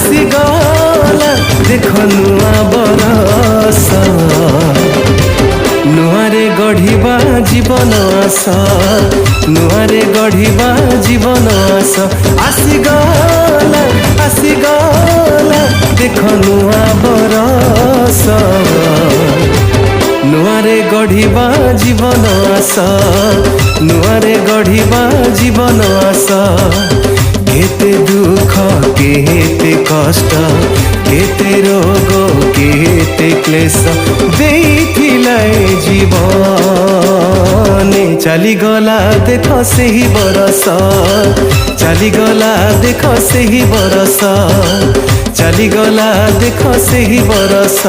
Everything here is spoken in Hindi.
आसीगला देख नुआ बरस नुआरे गढ़िबा जीवन आस नुआरे गढ़िबा जीवन आस आसीगला देख नुआ बरस नुआरे गढ़िबा जीवन आस नुआरे गढ़िबा जीवन आस केते दुख केते कष्ट केते रोग केते क्लेश देइथिला जीवन चलीगला देख सेही बरस चलीगला देख सेही बरस चलीगला देख सेही बरस।